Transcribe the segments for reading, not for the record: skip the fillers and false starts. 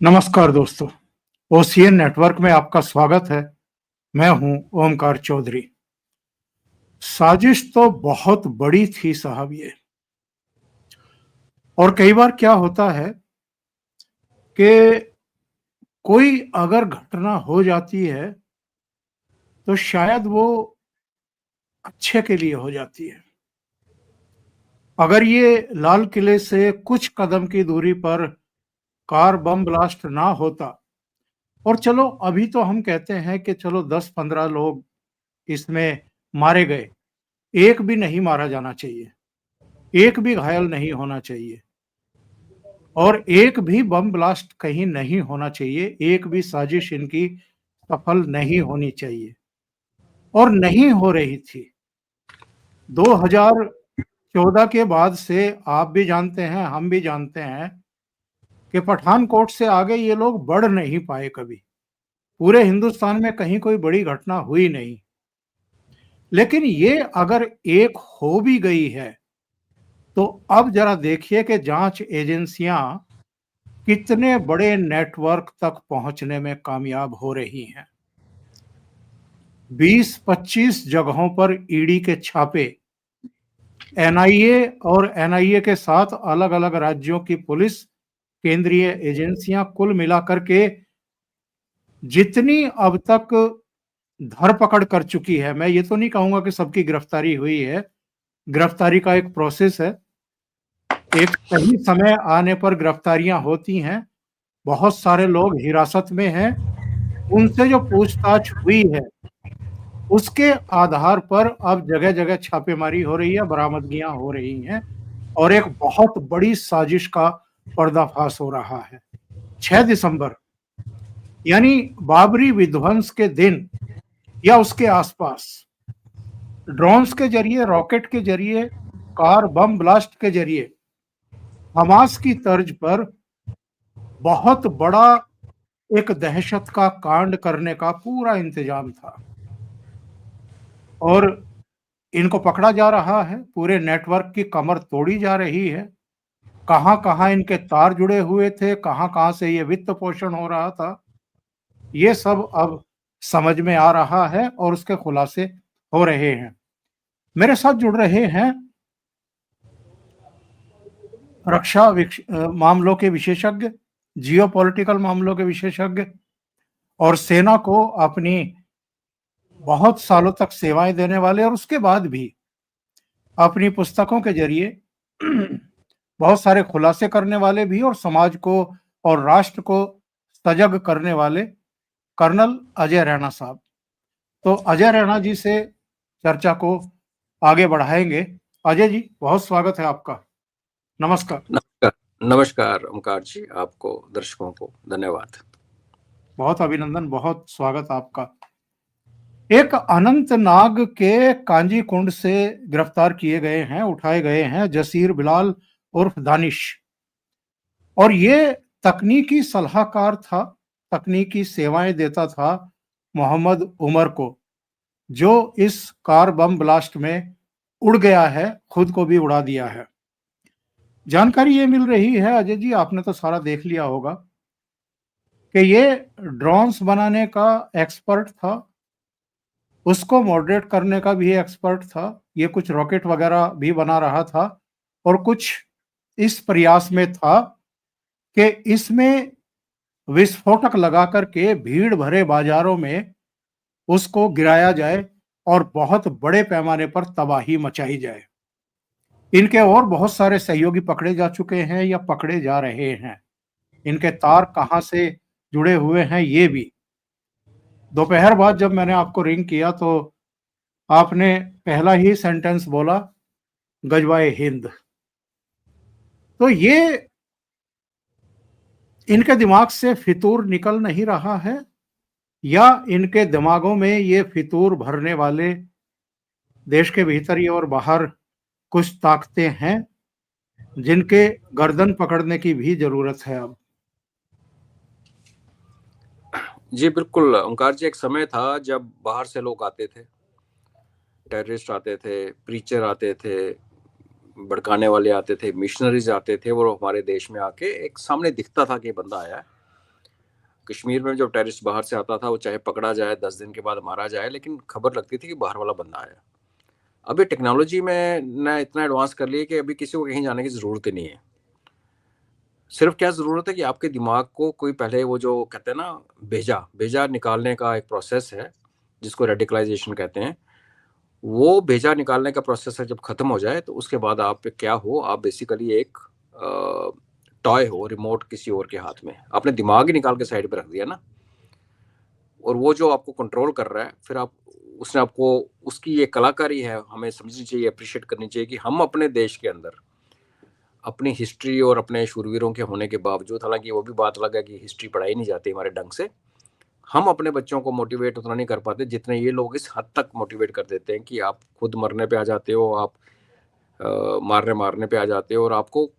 नमस्कार दोस्तों, OCN network में आपका स्वागत है। मैं हूं ओमकार चौधरी। साजिश तो बहुत बड़ी थी साहब ये। और कई बार क्या होता है कि कोई अगर घटना हो जाती है तो शायद वो अच्छे के लिए हो जाती है। अगर ये लाल किले से कुछ कदम की दूरी पर कार बम ब्लास्ट ना होता, और चलो अभी तो हम कहते हैं कि चलो 10-15 लोग इसमें मारे गए, एक भी नहीं मारा जाना चाहिए, एक भी घायल नहीं होना चाहिए और एक भी बम ब्लास्ट कहीं नहीं होना चाहिए, एक भी साजिश इनकी सफल नहीं होनी चाहिए और नहीं हो रही थी। 2014 के बाद से आप भी जानते हैं, हम भी जानते हैं कि पठानकोट से आगे ये लोग बढ़ नहीं पाए कभी। पूरे हिंदुस्तान में कहीं कोई बड़ी घटना हुई नहीं। लेकिन ये अगर एक हो भी गई है, तो अब जरा देखिए कि जांच एजेंसियां कितने बड़े नेटवर्क तक पहुंचने में कामयाब हो रही हैं। 20-25 जगहों पर ईडी के छापे, एनआईए और एनआईए के साथ अलग-अलग राज्यों की पुलिस, केंद्रीय एजेंसियां कुल मिलाकर के जितनी अब तक धरपकड़ कर चुकी है, मैं ये तो नहीं कहूंगा कि सबकी गिरफ्तारी हुई है। गिरफ्तारी का एक प्रोसेस है। एक सही समय आने पर गिरफ्तारियां होती हैं। बहुत सारे लोग हिरासत में हैं। उनसे जो पूछताछ हुई है, उसके आधार पर अब जगह-जगह छापेमारी हो रही है, बरामदगियां हो रही हैं और एक बहुत बड़ी साजिश का पर्दाफाश हो रहा है। 6 दिसंबर यानी बाबरी विध्वंस के दिन या उसके आसपास ड्रोन्स के जरिए, रॉकेट के जरिए, कार बम ब्लास्ट के जरिए हमास की तर्ज पर बहुत बड़ा एक दहशत का कांड करने का पूरा इंतजाम था और इनको पकड़ा जा रहा है। पूरे नेटवर्क की कमर तोड़ी जा रही है। कहां-कहां इनके तार जुड़े हुए थे, कहां-कहां से ये वित्त पोषण हो रहा था, ये सब अब समझ में आ रहा है और उसके खुलासे हो रहे हैं। मेरे साथ जुड़ रहे हैं मामलों के विशेषज्ञ, जियोपॉलिटिकल मामलों के विशेषज्ञ और सेना को अपनी बहुत सालों तक सेवाएं देने वाले और उसके बाद भी अपनी पुस्तकों के जरिए बहुत सारे खुलासे करने वाले भी और समाज को और राष्ट्र को सजग करने वाले कर्नल अजय रैना साहब। तो अजय रैना जी से चर्चा को आगे बढ़ाएंगे। अजय जी, बहुत स्वागत है आपका। नमस्कार। नमस्कार। नमस्कार ओमकार जी, आपको दर्शकों को धन्यवाद। बहुत अभिनंदन, बहुत स्वागत आपका। एक अनंतनाग के कांजी कुंड से गिरफ्तार किए गए हैं, उठाए गए हैं जसीर बिलाल उर्फ दानिश, और ये तकनीकी सलाहकार था, तकनीकी सेवाएं देता था मोहम्मद उमर को, जो इस कार बम ब्लास्ट में उड़ गया है, खुद को भी उड़ा दिया है। जानकारी ये मिल रही है अजय जी, आपने तो सारा देख लिया होगा, कि ये ड्रोन्स बनाने का एक्सपर्ट था, उसको मॉडरेट करने का भी एक्सपर्ट था, ये कुछ रॉकेट वगैरह भी बना रहा था और कुछ इस प्रयास में था कि इसमें विस्फोटक लगा करके भीड़ भरे बाजारों में उसको गिराया जाए और बहुत बड़े पैमाने पर तबाही मचाई जाए। इनके और बहुत सारे सहयोगी पकड़े जा चुके हैं या पकड़े जा रहे हैं। इनके तार कहां से जुड़े हुए हैं ये भी। दोपहर बाद जब मैंने आपको रिंग किया तो आपने पहला ही सेंटेंस बोला, गजवाए हिंद। तो ये इनके दिमाग से फितूर निकल नहीं रहा है या इनके दिमागों में ये फितूर भरने वाले देश के भीतर और बाहर कुछ ताकतें हैं जिनके गर्दन पकड़ने की भी जरूरत है अब। जी बिल्कुल ओमकार जी, एक समय था जब बाहर से लोग आते थे, टेररिस्ट आते थे, प्रीचर आते थे, भड़काने वाले आते थे, मिशनरीज आते थे, वो हमारे देश में आके एक सामने दिखता था कि बंदा आया है कश्मीर में जब टेररिस्ट बाहर से आता था, वो चाहे पकड़ा जाए, 10 दिन के बाद मारा जाए, लेकिन खबर लगती थी कि बाहर वाला बंदा आया। अभी टेक्नोलॉजी में ना इतना एडवांस कर लिया कि अभी किसी को कहीं जाने की ज़रूरत ही नहीं है। सिर्फ क्या ज़रूरत है कि आपके दिमाग को कोई पहले वो जो कहते हैं ना भेजा निकालने का एक प्रोसेस है, जिसको रेडिकलाइजेशन कहते हैं। वो भेजा निकालने का प्रोसेस है, जब खत्म हो जाए तो उसके बाद आप क्या हो, आप बेसिकली एक टॉय हो, रिमोट किसी और के हाथ में। आपने दिमाग ही निकाल के साइड पे रख दिया ना, और वो जो आपको कंट्रोल कर रहा है, फिर आप उसने आपको, उसकी ये कलाकारी है, हमें समझनी चाहिए, अप्रिशिएट करनी चाहिए कि हम अपने देश के अंदर अपनी हिस्ट्री और अपने शूरवीरों के होने के बावजूद, हालांकि वो भी बात अलग है कि हिस्ट्री पढ़ाई नहीं जाती हमारे ढंग से, हम अपने बच्चों को मोटिवेट उतना नहीं कर पाते जितने ये लोग इस हद तक मोटिवेट कर देते हैं कि आप खुद मरने पे आ जाते हो, आप मारने पे आ जाते हो, और आपको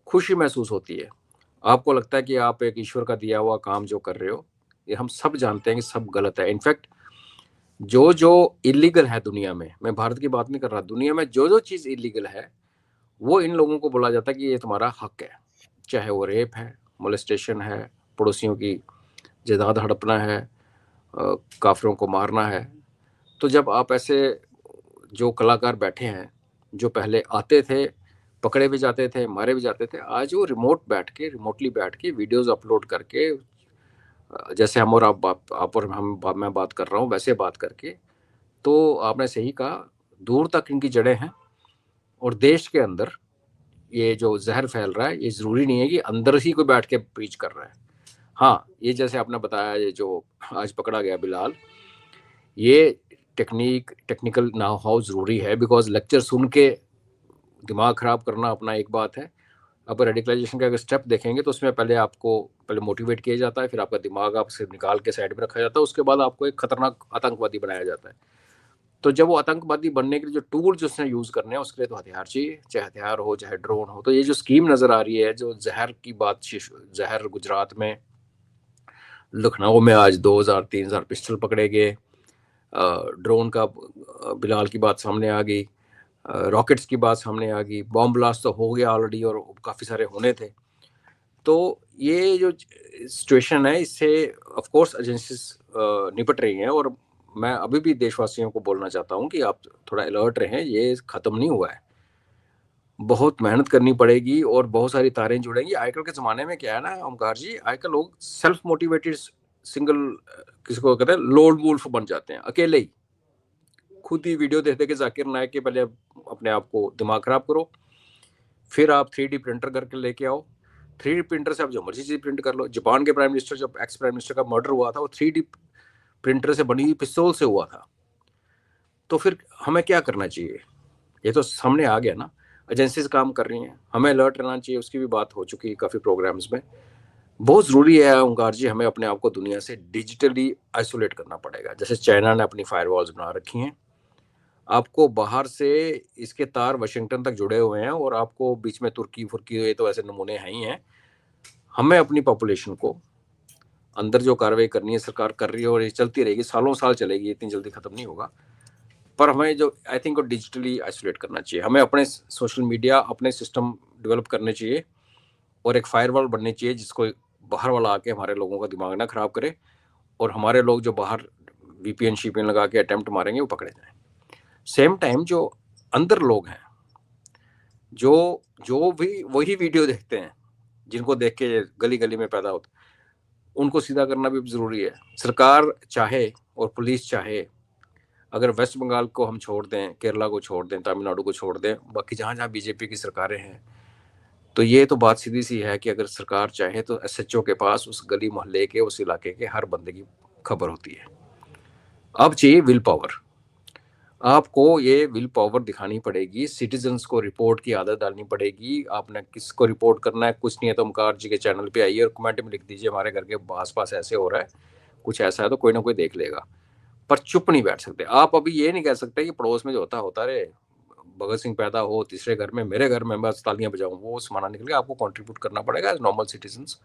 खुशी महसूस होती है। आपको लगता है कि आप एक ईश्वर का दिया हुआ काम जो कर रहे हो, ये हम सब जानते हैं कि सब गलत है। इनफैक्ट जो जो इलीगल है दुनिया में, मैं भारत की बात नहीं कर रहा, दुनिया में जो जो चीज़ इलीगल है, वो इन लोगों को बोला जाता है कि ये तुम्हारा हक है। चाहे वो रेप है, मोलेस्टेशन है, पड़ोसियों की जायदाद हड़पना है, काफिरों को मारना है। तो जब आप ऐसे जो कलाकार बैठे हैं, जो पहले आते थे, पकड़े भी जाते थे, मारे भी जाते थे, आज वो रिमोटली बैठ के वीडियोस अपलोड करके, जैसे हम और आप और मैं बात कर रहा हूँ, वैसे बात करके, तो आपने सही कहा, दूर तक इनकी जड़ें हैं। और देश के अंदर ये जो जहर फैल रहा है, ये ज़रूरी नहीं है कि अंदर ही कोई बैठ के प्रीच कर रहा है। हाँ, ये जैसे आपने बताया, ये जो आज पकड़ा गया बिलाल, ये टेक्निकल नाउ हाउ ज़रूरी है, बिकॉज लेक्चर सुन के दिमाग ख़राब करना अपना एक बात है। अब रेडिकलाइजेशन का अगर स्टेप देखेंगे तो उसमें पहले मोटिवेट किया जाता है, फिर आपका दिमाग आपसे निकाल के साइड में रखा जाता है, उसके बाद आपको एक खतरनाक आतंकवादी बनाया जाता है। तो जब वो आतंकवादी बनने के लिए जो टूल्स उसने यूज़ करने हैं, उसके लिए तो हथियार चाहिए, चाहे हथियार हो चाहे ड्रोन हो। तो ये जो स्कीम नज़र आ रही है, जो जहर की बात, जहर गुजरात में, लखनऊ में आज 2000-3000 पिस्टल पकड़े गए, ड्रोन का बिलाल की बात सामने आ गई, रॉकेट्स की बात सामने आ गई, बॉम्ब ब्लास्ट तो हो गया ऑलरेडी और काफ़ी सारे होने थे। तो ये जो सिचुएशन है, इससे ऑफ कोर्स एजेंसीज निपट रही हैं, और मैं अभी भी देशवासियों को बोलना चाहता हूँ कि आप थोड़ा अलर्ट रहें, ये ख़त्म नहीं हुआ है, बहुत मेहनत करनी पड़ेगी और बहुत सारी तारें जुड़ेंगी। आजकल के ज़माने में क्या है ना ओमकार जी, आजकल लोग सेल्फ मोटिवेटेड सिंगल, किसको कहते हैं, लोड वुल्फ बन जाते हैं, अकेले ही खुद ही वीडियो देख के जाकिर नायक के पहले अपने आप को दिमाग खराब करो, फिर आप 3D प्रिंटर करके लेके आओ, 3D प्रिंटर से आप जो मर्जी चीज़ प्रिंट कर लो। जापान के प्राइम मिनिस्टर, जब एक्स प्राइम मिनिस्टर का मर्डर हुआ था, वो 3D प्रिंटर से बनी हुई पिस्तौल से हुआ था। तो फिर हमें क्या करना चाहिए, ये तो सामने आ गया ना, एजेंसीज काम कर रही हैं, हमें अलर्ट रहना चाहिए। उसकी भी बात हो चुकी है काफ़ी प्रोग्राम्स में। बहुत ज़रूरी है ओंकार जी, हमें अपने आप को दुनिया से डिजिटली आइसोलेट करना पड़ेगा। जैसे चाइना ने अपनी फायरवॉल्स बना रखी हैं, आपको बाहर से इसके तार वाशिंगटन तक जुड़े हुए हैं, और आपको बीच में तुर्की फुर्की, ये तो ऐसे नमूने हैं ही हैं। हमें अपनी पॉपुलेशन को अंदर जो कार्रवाई करनी है, सरकार कर रही है, और ये चलती रहेगी, सालों साल चलेगी, इतनी जल्दी ख़त्म नहीं होगा। पर हमें जो आई थिंक डिजिटली आइसोलेट करना चाहिए, हमें अपने सोशल मीडिया, अपने सिस्टम डेवलप करने चाहिए, और एक फायरवॉल बननी चाहिए जिसको बाहर वाला आके हमारे लोगों का दिमाग ना ख़राब करे, और हमारे लोग जो बाहर VPN शीपीएन लगा के अटेम्प्ट मारेंगे वो पकड़े जाएं। सेम टाइम जो अंदर लोग हैं, जो भी वही वीडियो देखते हैं, जिनको देख के गली गली में पैदा होता, उनको सीधा करना भी ज़रूरी है। सरकार चाहे और पुलिस चाहे, अगर वेस्ट बंगाल को हम छोड़ दें, केरला को छोड़ दें, तमिलनाडु को छोड़ दें, बाकी जहाँ जहाँ बीजेपी की सरकारें हैं, तो ये तो बात सीधी सी है कि अगर सरकार चाहे तो SHO के पास उस गली मोहल्ले के, उस इलाके के हर बंदे की खबर होती है। अब चाहिए विल पावर, आपको ये विल पावर दिखानी पड़ेगी, सिटीजन्स को रिपोर्ट की आदत डालनी पड़ेगी। आपने किसको रिपोर्ट करना है, कुछ नहीं है तो ओमकार जी के चैनल पे आइए और कमेंट में लिख दीजिए हमारे घर के आस-पास ऐसे हो रहा है, कुछ ऐसा है, तो कोई ना कोई देख लेगा। पर चुप नहीं बैठ सकते आप। अभी ये नहीं कह सकते कि पड़ोस में जो होता रहे, भगत सिंह पैदा हो तीसरे घर में, मेरे घर में बस तालियां बजाऊं, वो समाना निकल गया। आपको कंट्रीब्यूट करना पड़ेगा एज नॉर्मल सिटीजन्स।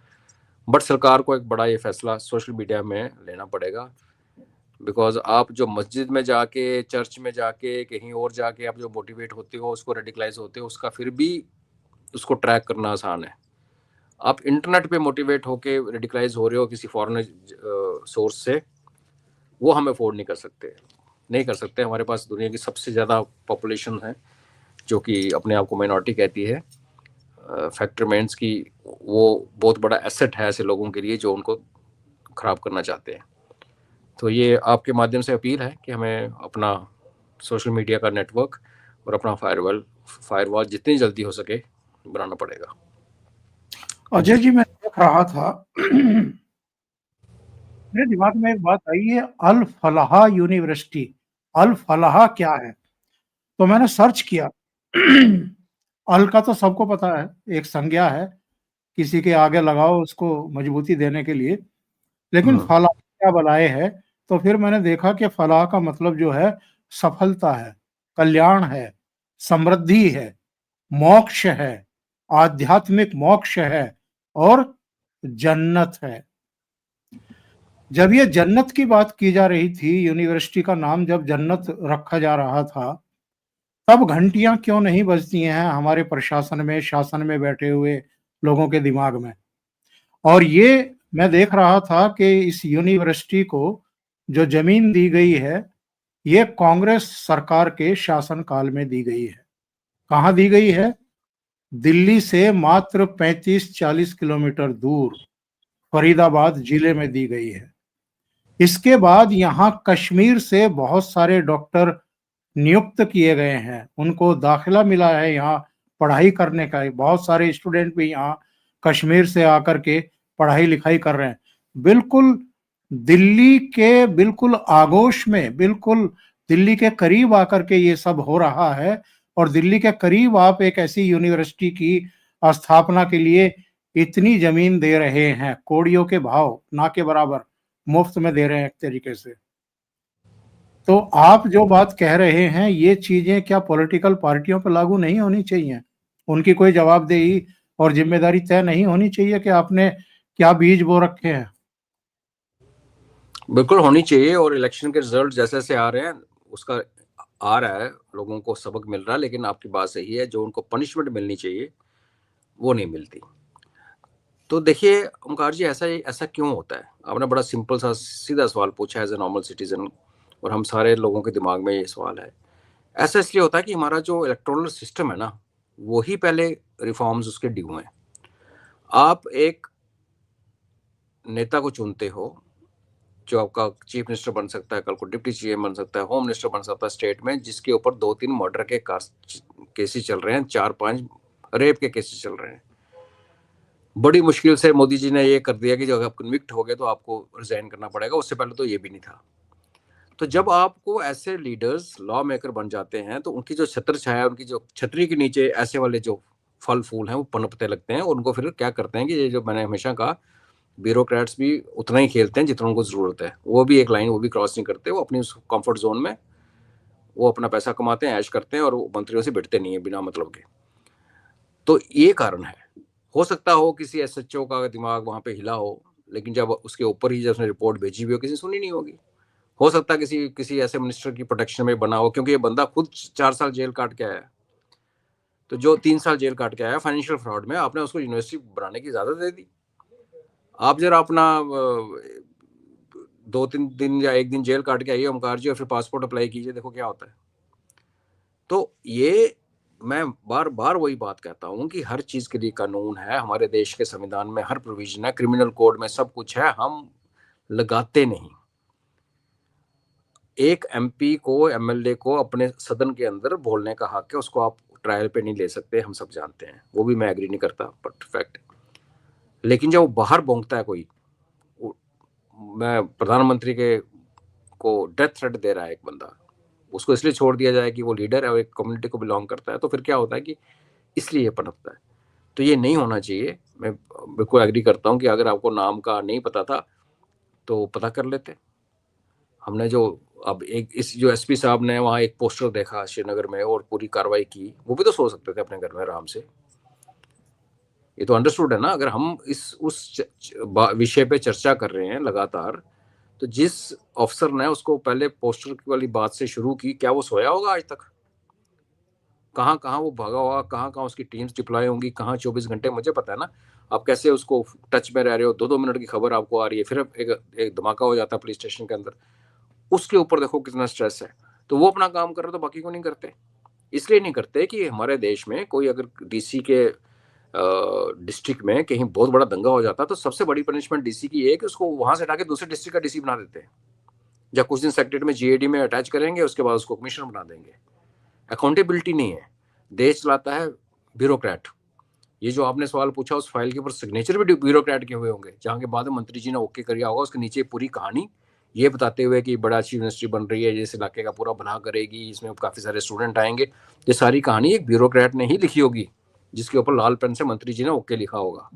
बट सरकार को एक बड़ा ये फैसला सोशल मीडिया में लेना पड़ेगा, बिकॉज आप जो मस्जिद में जाके, चर्च में जाके, कहीं और जाके आप जो मोटिवेट होते हो, उसको रेडिकलाइज होते हो, उसका फिर भी उसको ट्रैक करना आसान है। आप इंटरनेट पे मोटिवेट होके रेडिकलाइज हो रहे हो किसी फॉरेन सोर्स से, वो हम अफोर्ड नहीं कर सकते। हमारे पास दुनिया की सबसे ज़्यादा पॉपुलेशन है जो कि अपने आप को माइनॉरिटी कहती है। फैक्ट रिमेन्स की वो बहुत बड़ा एसेट है ऐसे लोगों के लिए जो उनको खराब करना चाहते हैं। तो ये आपके माध्यम से अपील है कि हमें अपना सोशल मीडिया का नेटवर्क और अपना फायरवॉल जितनी जल्दी हो सके बनाना पड़ेगा। अजय जी, मैं देख रहा था मेरे दिमाग में एक बात आई है, अल फलाह यूनिवर्सिटी। अल फलाह क्या है? तो मैंने सर्च किया। अल का तो सबको पता है, एक संज्ञा है, किसी के आगे लगाओ उसको मजबूती देने के लिए। लेकिन फलाह क्या बलाए है? तो फिर मैंने देखा कि फलाह का मतलब जो है सफलता है, कल्याण है, समृद्धि है, मोक्ष है, आध्यात्मिक मोक्ष है और जन्नत है। जब ये जन्नत की बात की जा रही थी, यूनिवर्सिटी का नाम जब जन्नत रखा जा रहा था, तब घंटियां क्यों नहीं बजती हैं हमारे प्रशासन में, शासन में बैठे हुए लोगों के दिमाग में? और ये मैं देख रहा था कि इस यूनिवर्सिटी को जो जमीन दी गई है, ये कांग्रेस सरकार के शासन काल में दी गई है। कहाँ दी गई है? दिल्ली से मात्र 35-40 किलोमीटर दूर फरीदाबाद जिले में दी गई है। इसके बाद यहाँ कश्मीर से बहुत सारे डॉक्टर नियुक्त किए गए हैं, उनको दाखिला मिला है यहाँ पढ़ाई करने का। बहुत सारे स्टूडेंट भी यहाँ कश्मीर से आकर के पढ़ाई लिखाई कर रहे हैं। बिल्कुल दिल्ली के बिल्कुल आगोश में, बिल्कुल दिल्ली के करीब आकर के ये सब हो रहा है। और दिल्ली के करीब आप एक ऐसी यूनिवर्सिटी की स्थापना के लिए इतनी जमीन दे रहे हैं, कौड़ियों के भाव, ना के बराबर मुफ्त में दे रहे हैं एक तरीके से। तो आप जो बात कह रहे हैं, ये चीजें क्या पॉलिटिकल पार्टियों पर लागू नहीं होनी चाहिए? उनकी कोई जवाबदेही और जिम्मेदारी तय नहीं होनी चाहिए कि आपने क्या बीज बो रखे हैं? बिल्कुल होनी चाहिए, और इलेक्शन के रिजल्ट जैसे जैसे आ रहे हैं उसका आ रहा है, लोगों को सबक मिल रहा है। लेकिन आपकी बात सही है, जो उनको पनिशमेंट मिलनी चाहिए वो नहीं मिलती। तो देखिए ओमकार जी, ऐसा ऐसा क्यों होता है? आपने बड़ा सिंपल सा सीधा सवाल पूछा एज ए नॉर्मल सिटीजन, और हम सारे लोगों के दिमाग में ये सवाल है। ऐसा इसलिए होता है कि हमारा जो इलेक्टोरल सिस्टम है ना, वही पहले रिफॉर्म्स उसके ड्यू हैं। आप एक नेता को चुनते हो जो आपका चीफ मिनिस्टर बन सकता है, कल को डिप्टी सीएम बन सकता है, होम मिनिस्टर बन सकता है स्टेट में, जिसके ऊपर 2-3 मर्डर के केसेस चल रहे हैं, 4-5 रेप के केसेस चल रहे हैं। बड़ी मुश्किल से मोदी जी ने ये कर दिया कि जब आप कन्विक्ट हो गए तो आपको रिजाइन करना पड़ेगा। उससे पहले तो ये भी नहीं था। तो जब आपको ऐसे लीडर्स लॉ मेकर बन जाते हैं तो उनकी जो छत्र छाया, उनकी जो छतरी के नीचे ऐसे वाले जो फल फूल हैं वो पनपते लगते हैं, और उनको फिर क्या करते हैं कि ये जो मैंने हमेशा कहा, ब्यूरोक्रेट्स भी उतना ही खेलते हैं जितना उनको जरूरत है। वो भी एक लाइन वो भी क्रॉस नहीं करते, वो अपनी कंफर्ट जोन में वो अपना पैसा कमाते हैं, ऐश करते हैं, और वो मंत्रियों से भिड़ते नहीं है बिना मतलब के। तो ये कारण है। हो सकता हो किसी एसएचओ का दिमाग वहां पे हिला हो, लेकिन जब उसके ऊपर ही जब उसने रिपोर्ट भेजी हुई हो, किसी सुनी नहीं होगी। हो सकता है किसी किसी ऐसे मिनिस्टर की प्रोटेक्शन में बना हो, क्योंकि ये बंदा खुद 4 साल जेल काट के आया। तो जो 3 साल जेल काट के आया फाइनेंशियल फ्रॉड में, आपने उसको यूनिवर्सिटी बनाने की इजाजत दे दी। आप जरा अपना 2-3 दिन या 1 दिन जेल काट के आइए ओमकार जी, और फिर पासपोर्ट अप्लाई कीजिए, देखो क्या होता है। तो ये मैं बार बार वही बात कहता हूं कि हर चीज के लिए कानून है, हमारे देश के संविधान में हर प्रोविजन है, क्रिमिनल कोड में सब कुछ है, हम लगाते नहीं। एक एमपी को, एमएलए को अपने सदन के अंदर बोलने का हक है, उसको आप ट्रायल पे नहीं ले सकते, हम सब जानते हैं, वो भी मैं एग्री नहीं करता, बट फैक्ट। लेकिन जब वो बाहर भोंकता है कोई, मैं प्रधानमंत्री के को डेथ थ्रेट दे रहा है एक बंदा, उसको इसलिए छोड़ दिया जाए कि वो लीडर है और एक कम्युनिटी को बिलोंग करता है, तो फिर क्या होता है कि इसलिए ये पनपता है। तो ये नहीं होना चाहिए। मैं बिल्कुल एग्री करता हूँ कि अगर आपको नाम का नहीं पता था तो पता कर लेते। हमने जो अब एक इस जो एसपी साहब ने वहाँ एक पोस्टर देखा श्रीनगर में और पूरी कार्रवाई की, वो भी तो सोच सकते थे अपने घर में आराम से। ये तो अंडरस्टूड है ना। अगर हम इस उस विषय पे चर्चा कर रहे हैं लगातार, तो जिस अफसर ने उसको पहले पोस्टर वाली बात से शुरू की, क्या वो सोया होगा आज तक? कहाँ कहाँ वो भागा होगा, कहाँ कहाँ उसकी टीम्स डिप्लॉय होंगी, कहाँ 24 घंटे, मुझे पता है ना। आप कैसे उसको टच में रह रहे हो, 2-2 मिनट की खबर आपको आ रही है, फिर एक धमाका हो जाता है पुलिस स्टेशन के अंदर, उसके ऊपर देखो कितना स्ट्रेस है। तो वो अपना काम कर रहे तो बाकी को नहीं करते। इसलिए नहीं करते कि हमारे देश में कोई अगर डीसी के डिस्ट्रिक्ट में कहीं बहुत बड़ा दंगा हो जाता तो सबसे बड़ी पनिशमेंट डीसी की है कि उसको वहां से हटा के दूसरे डिस्ट्रिक्ट का डीसी बना देते हैं, या कुछ दिन सेक्रेटरी में जीएडी में अटैच करेंगे, उसके बाद उसको कमिश्नर बना देंगे। अकाउंटेबिलिटी नहीं है, देश चलाता है ब्यूरोक्रेट। ये जो आपने सवाल पूछा, उस फाइल के ऊपर सिग्नेचर भी ब्यूरोक्रेट के हुए होंगे, जहाँ के बाद मंत्री जी ने ओके कर दिया होगा, उसके नीचे पूरी कहानी ये बताते हुए कि बड़ा अच्छी यूनिवर्सिटी बन रही है, जिस इलाके का पूरा भला करेगी, इसमें काफ़ी सारे स्टूडेंट आएंगे। ये सारी कहानी एक ब्यूरोक्रेट ने ही लिखी होगी, जिसके ऊपर लाल पेन से मंत्री जी ने ओके लिखा होगा।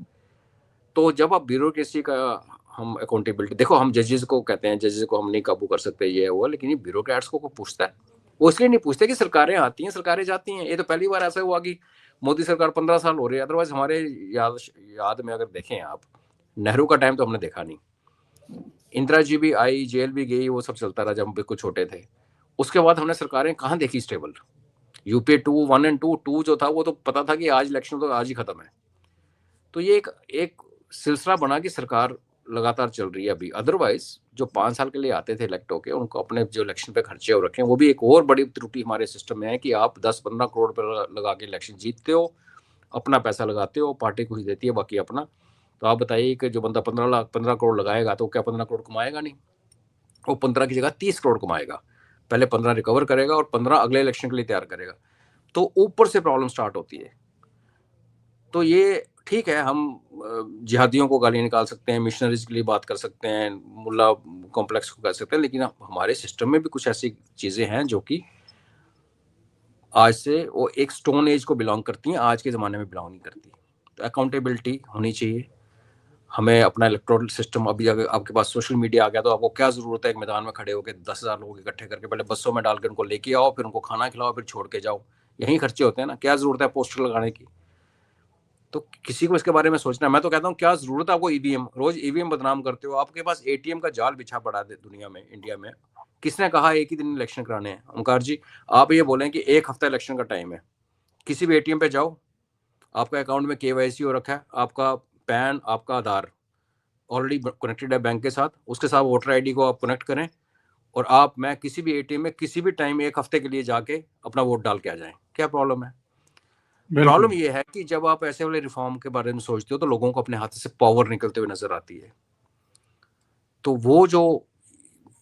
तो जब आप ब्यूरोक्रेसी का हम अकाउंटेबिलिटी देखो, हम जजेस को कहते हैं जजेस को हम नहीं काबू कर सकते, ये हुआ, लेकिन ये ब्यूरोक्रेट्स को पूछता है। वो इसलिए नहीं पूछते कि सरकारें आती हैं सरकारें जाती हैं। ये तो पहली बार ऐसा हुआ कि मोदी सरकार 15 साल हो रही है, अदरवाइज हमारे याद में अगर देखें आप, नेहरू का टाइम तो हमने देखा नहीं, इंदिरा जी भी आई, जेल भी गई, वो सब चलता रहा जब हम बिल्कुल छोटे थे। उसके बाद हमने सरकारें कहाँ देखी स्टेबल। यूपीए 2 1 एंड 2 जो था वो तो पता था कि आज इलेक्शन तो आज ही खत्म है। तो ये एक सिलसिला बना कि सरकार लगातार चल रही है अभी। अदरवाइज जो 5 साल के लिए आते थे इलेक्ट होके, उनको अपने जो इलेक्शन पे खर्चे हो रखे हैं, वो भी एक और बड़ी त्रुटि हमारे सिस्टम में है कि आप 10-15 करोड़ पर लगा के इलेक्शन जीतते हो, अपना पैसा लगाते हो, पार्टी को ही देती है, बाकी अपना। तो आप बताइए कि जो बंदा 15 करोड़ लगाएगा तो क्या 15 करोड़ कमाएगा? नहीं, वो 15 की जगह 30 करोड़ कमाएगा। पहले 15 रिकवर करेगा और 15 अगले इलेक्शन के लिए तैयार करेगा। तो ऊपर से प्रॉब्लम स्टार्ट होती है। तो ये ठीक है, हम जिहादियों को गाली निकाल सकते हैं, मिशनरीज के लिए बात कर सकते हैं, मुल्ला कॉम्प्लेक्स को कर सकते हैं, लेकिन हमारे सिस्टम में भी कुछ ऐसी चीज़ें हैं जो कि आज से वो एक स्टोन एज को बिलोंग करती हैं, आज के ज़माने में बिलोंग नहीं करती। तो अकाउंटेबिलिटी होनी चाहिए। हमें अपना इलेक्टोरल सिस्टम, अभी अगर आपके पास सोशल मीडिया आ गया तो आपको क्या ज़रूरत है एक मैदान में खड़े होकर 10,000 लोग इकट्ठे करके पहले बसों में डाल के उनको लेके आओ, फिर उनको खाना खिलाओ, फिर छोड़ के जाओ। यही खर्चे होते हैं ना, क्या ज़रूरत है पोस्टर लगाने की? तो किसी को इसके बारे में सोचना है। मैं तो कहता हूँ क्या जरूरत है आपको ईवीएम, रोज ईवीएम बदनाम करते हो, आपके पास एटीएम का जाल बिछा पड़ा है दुनिया में, इंडिया में। किसने कहा एक ही दिन इलेक्शन कराने हैं? ओंकार जी, आप ये बोलें कि 1 हफ्ता इलेक्शन का टाइम है, किसी भी एटीएम पे जाओ, आपका अकाउंट में केवाईसी हो रखा है, आपका पैन, आपका आधार ऑलरेडी कनेक्टेड है बैंक के साथ, उसके साथ वोटर आईडी को आप कनेक्ट करें और आप मैं किसी भी एटीएम में किसी भी टाइम 1 हफ्ते के लिए जाके अपना वोट डाल के आ जाएं। क्या प्रॉब्लम है? प्रॉब्लम ये है कि जब आप ऐसे वाले रिफॉर्म के बारे में सोचते हो तो लोगों को अपने हाथ से पावर निकलते हुए नजर आती है। तो वो जो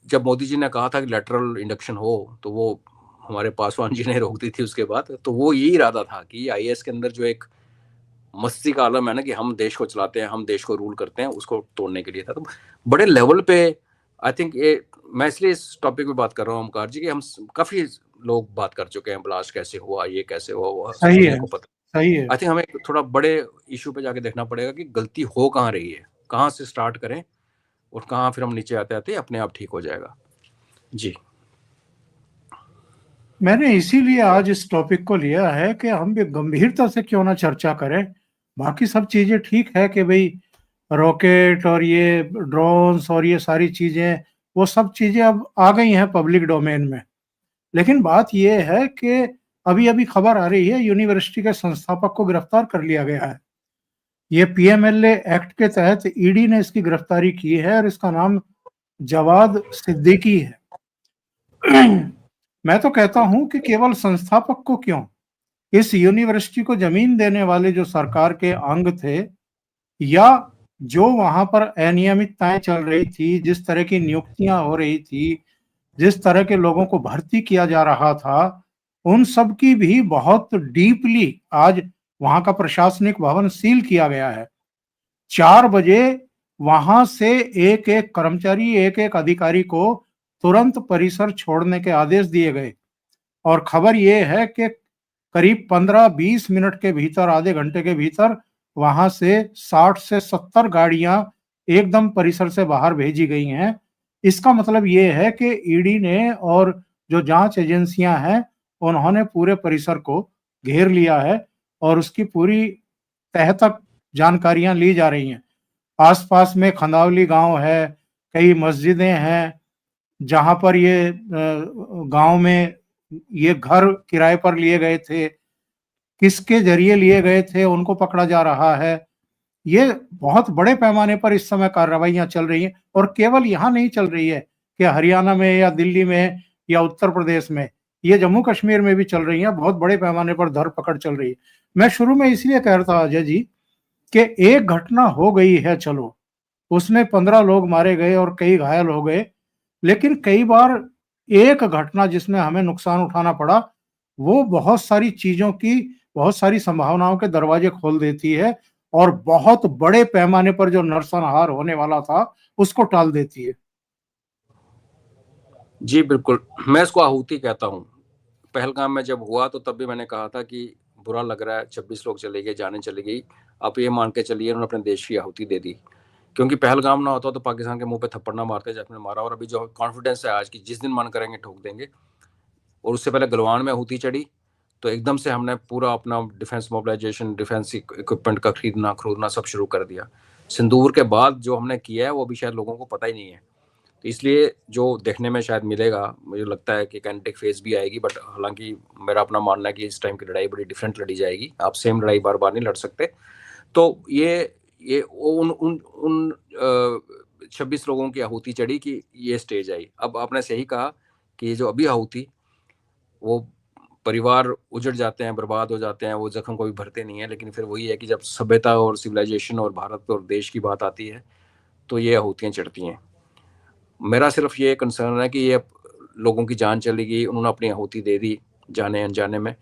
जब मोदी जी ने कहा था कि लेटरल इंडक्शन हो, तो वो हमारे पासवान जी ने रोक दी थी उसके बाद। तो वो यही इरादा था कि आईएएस के अंदर जो एक मस्ती का आलम है ना कि हम देश को चलाते हैं, हम देश को रूल करते हैं, उसको तोड़ने के लिए था। तो बड़े लेवल पे आई थिंक ये, मैं इसलिए इस टॉपिक पे बात कर रहा हूँ ओमकार जी, कि हम काफी लोग बात कर चुके हैं, ब्लास्ट कैसे हुआ, ये कैसे हुआ, सही है, को पता। सही है। आई थिंक हमें थोड़ा बड़े इशू पे जाके देखना पड़ेगा कि गलती हो कहाँ रही है, कहाँ से स्टार्ट करें और कहाँ फिर हम नीचे आते आते अपने आप ठीक हो जाएगा। जी, मैंने इसीलिए आज इस टॉपिक को लिया है कि हम भी गंभीरता से क्यों ना चर्चा करें। बाकी सब चीजें ठीक है कि भाई रॉकेट और ये ड्रोन्स और ये सारी चीजें, वो सब चीजें अब आ गई हैं पब्लिक डोमेन में। लेकिन बात यह है कि अभी अभी खबर आ रही है यूनिवर्सिटी के संस्थापक को गिरफ्तार कर लिया गया है। ये पीएमएलए एक्ट के तहत ईडी ने इसकी गिरफ्तारी की है और इसका नाम जवाद सिद्दीकी है। मैं तो कहता हूं कि केवल संस्थापक को क्यों, इस यूनिवर्सिटी को जमीन देने वाले जो सरकार के अंग थे, या जो वहां पर अनियमितताएं चल रही थी, जिस तरह की नियुक्तियां हो रही थी, जिस तरह के लोगों को भर्ती किया जा रहा था, उन सब की भी बहुत डीपली आज वहां का प्रशासनिक भवन सील किया गया है। 4 बजे वहां से एक एक कर्मचारी, एक एक अधिकारी को तुरंत परिसर छोड़ने के आदेश दिए गए। और खबर यह है कि करीब 15-20 मिनट के भीतर, आधे घंटे के भीतर वहां से 60 से 70 गाड़ियां एकदम परिसर से बाहर भेजी गई हैं। इसका मतलब ये है कि ईडी ने और जो जांच एजेंसियां हैं, उन्होंने पूरे परिसर को घेर लिया है और उसकी पूरी तह तक जानकारियां ली जा रही हैं। आसपास में खंदावली गांव है, कई मस्जिदें हैं जहां पर ये गांव में ये घर किराए पर लिए गए थे, किसके जरिए लिए गए थे उनको पकड़ा जा रहा है। ये बहुत बड़े पैमाने पर इस समय कार्रवाइयां चल रही हैं, और केवल यहाँ नहीं चल रही है कि हरियाणा में या दिल्ली में या उत्तर प्रदेश में, ये जम्मू कश्मीर में भी चल रही हैं, बहुत बड़े पैमाने पर धरपकड़ चल रही है। मैं शुरू में इसलिए कह रहा था अजय जी कि एक घटना हो गई है, चलो उसमें 15 लोग मारे गए और कई घायल हो गए, लेकिन कई बार एक घटना जिसमें हमें नुकसान उठाना पड़ा, वो बहुत सारी चीजों की, बहुत सारी संभावनाओं के दरवाजे खोल देती है, और बहुत बड़े पैमाने पर जो नरसंहार होने वाला था उसको टाल देती है। जी बिल्कुल, मैं इसको आहुति कहता हूँ। पहलगाम में जब हुआ तो तब भी मैंने कहा था कि बुरा लग रहा है, 26 लोग चले गए, जाने चली गई। आप ये मान के चलिए उन्होंने अपने देश की आहुति दे दी, क्योंकि पहलगाम ना होता तो पाकिस्तान के मुंह पे थप्पड़ ना मारते जैसे मारा। और अभी जो कॉन्फिडेंस है आज की, जिस दिन मन करेंगे ठोक देंगे। और उससे पहले गलवान में आहुति चढ़ी तो एकदम से हमने पूरा अपना डिफेंस मोबिलाइजेशन, डिफेंस इक्विपमेंट का खरीदना सब शुरू कर दिया। सिंदूर के बाद जो हमने किया है वो अभी शायद लोगों को पता ही नहीं है। तो इसलिए जो देखने में शायद मिलेगा, मुझे लगता है कि काइनेटिक फेज भी आएगी। बट हालांकि मेरा अपना मानना है कि इस टाइम की लड़ाई बड़ी डिफरेंट लड़ी जाएगी। आप सेम लड़ाई बार बार नहीं लड़ सकते। तो ये उन उन उन 26 लोगों की आहुति चढ़ी कि ये स्टेज आई। अब आपने सही कहा कि ये जो अभी आहुति, वो परिवार उजड़ जाते हैं, बर्बाद हो जाते हैं, वो जख्म को भी भरते नहीं है। लेकिन फिर वही है कि जब सभ्यता और सिविलाइजेशन और भारत और देश की बात आती है तो ये आहुतियाँ चढ़ती हैं। मेरा सिर्फ ये कंसर्न है कि ये लोगों की जान चली गई, उन्होंने अपनी आहुति दे दी जाने अनजाने में।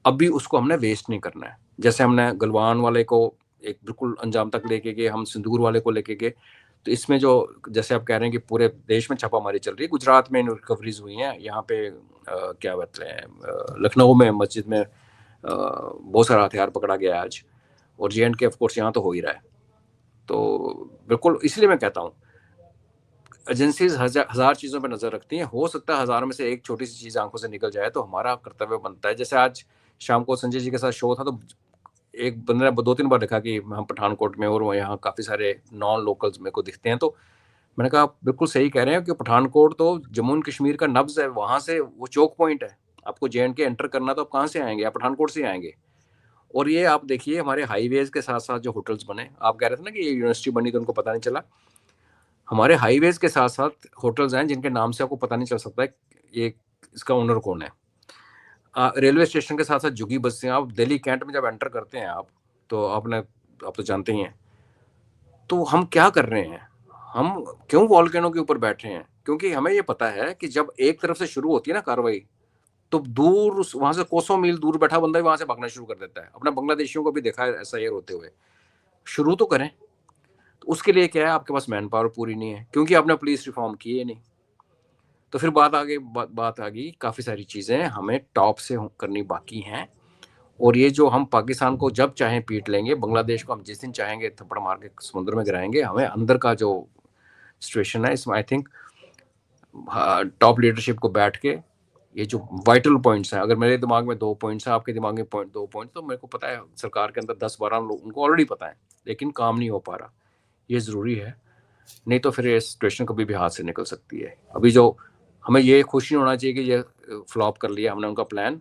अभी उसको हमने वेस्ट नहीं करना है। जैसे हमने गलवान वाले को एक बिल्कुल अंजाम तक लेके गए, हम सिंदूर वाले को लेके गए। तो इसमें जो, जैसे आप कह रहे हैं कि पूरे देश में छापामारी चल रही है, गुजरात में रिकवरीज हुई हैं, यहाँ पे क्या बताते हैं, लखनऊ में मस्जिद में बहुत सारा हथियार पकड़ा गया आज। और J&K ऑफ कोर्स यहाँ तो हो ही रहा है। तो बिल्कुल इसलिए मैं कहता हूँ एजेंसीज हजार चीजों पर नजर रखती हैं। हो सकता है हजारों में से एक छोटी सी चीज आंखों से निकल जाए, तो हमारा कर्तव्य बनता है। जैसे आज शाम को संजय जी के साथ शो था, तो एक बंदे ने 2-3 बार लिखा कि हम पठानकोट में और यहाँ काफी सारे नॉन लोकल्स मेरे को दिखते हैं। तो मैंने कहा आप बिल्कुल सही कह रहे हैं कि पठानकोट तो जम्मू एंड कश्मीर का नब्ज है, वहां से वो चौक पॉइंट है। आपको J&K एंटर करना तो आप कहाँ से आएंगे? आप पठानकोट से आएंगे। और ये आप देखिए हमारे हाईवेज के साथ साथ जो होटल्स बने, आप कह रहे थे ना कि ये यूनिवर्सिटी बनी तो उनको पता नहीं चला। हमारे हाईवेज के साथ साथ होटल्स हैं जिनके नाम से आपको पता नहीं चल सकता है ये इसका ओनर कौन है। रेलवे स्टेशन के साथ साथ झुग्गी बसें, आप दिल्ली कैंट में जब एंटर करते हैं आप तो जानते ही हैं। तो हम क्या कर रहे हैं? हम क्यों वॉल्केनो के ऊपर बैठे हैं? क्योंकि हमें ये पता है कि जब एक तरफ से शुरू होती है ना कार्रवाई, तो दूर वहां से कोसों मील दूर बैठा बंदा भी वहां से भागना शुरू कर देता है। अपने बांग्लादेशियों को भी देखा है ऐसा ये होते हुए। शुरू तो करें। तो उसके लिए क्या है, आपके पास मैन पावर पूरी नहीं है, क्योंकि आपने पुलिस रिफॉर्म किए नहीं। तो फिर बात आ गई काफी सारी चीजें हमें टॉप से करनी बाकी हैं। और ये जो हम पाकिस्तान को जब चाहें पीट लेंगे, बांग्लादेश को हम जिस दिन चाहेंगे थप्पड़ मार के समुद्र में गिराएंगे। हमें अंदर का जो सिचुएशन है इसमें आई थिंक टॉप लीडरशिप को बैठ के ये जो वाइटल पॉइंट्स हैं, अगर मेरे दिमाग में 2 पॉइंट्स हैं, आपके दिमाग में 2 पॉइंट, तो मेरे को पता है सरकार के अंदर 10-12 लोग उनको ऑलरेडी पता है, लेकिन काम नहीं हो पा रहा। ये जरूरी है, नहीं तो फिर ये सिचुएशन कभी भी हाथ से निकल सकती है। अभी जो हमें ये खुशी होना चाहिए कि ये फ्लॉप कर लिया हमने उनका प्लान।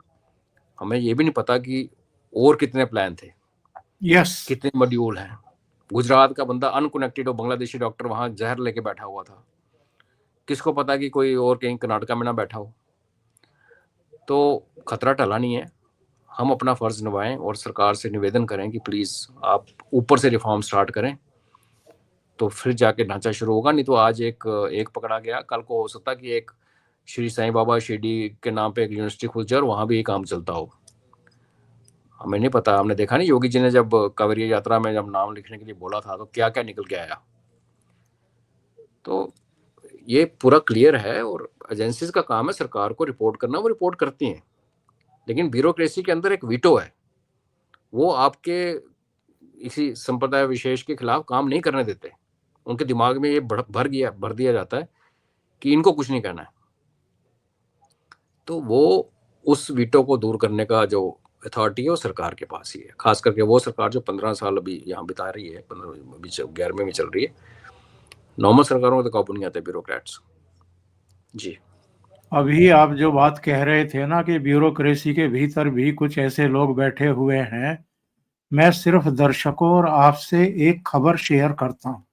हमें ये भी नहीं पता कि और कितने प्लान थे, कितने मॉड्यूल हैं। गुजरात का बंदा अनकनेक्टेड हो, बांग्लादेशी डॉक्टर वहां जहर लेके बैठा हुआ था, किसको पता कि कोई और कहीं कर्नाटका में ना बैठा हो। तो खतरा टला नहीं है। हम अपना फर्ज निभाएं और सरकार से निवेदन करें कि प्लीज आप ऊपर से रिफॉर्म स्टार्ट करें, तो फिर जाके ढांचा शुरू होगा। नहीं तो आज एक पकड़ा गया, कल को हो सकता कि एक श्री साईं बाबा शिरडी के नाम पे एक यूनिवर्सिटी खुल जाए और वहां भी काम चलता हो। हमें नहीं पता। हमने देखा नहीं योगी जी ने जब कांवरिया यात्रा में जब नाम लिखने के लिए बोला था तो क्या क्या निकल के आया। तो ये पूरा क्लियर है और एजेंसीज का काम है सरकार को रिपोर्ट करना, वो रिपोर्ट करती हैं। लेकिन ब्यूरोक्रेसी के अंदर एक वीटो है, वो आपके इसी संप्रदाय विशेष के खिलाफ काम नहीं करने देते। उनके दिमाग में ये भर दिया जाता है कि इनको कुछ नहीं कहना है। तो वो उस वीटो को दूर करने का जो अथॉरिटी है वो सरकार के पास ही है। खास करके वो सरकार जो 15 साल अभी यहाँ बिता रही है, 11वें में चल रही है। नॉर्मल सरकारों में तो काबू नहीं आते ब्यूरोक्रेट्स। जी, अभी आप जो बात कह रहे थे ना कि ब्यूरोक्रेसी के भीतर भी कुछ ऐसे लोग बैठे हुए हैं मैं सिर्फ दर्शकों और आपसे एक खबर शेयर करता हूँ।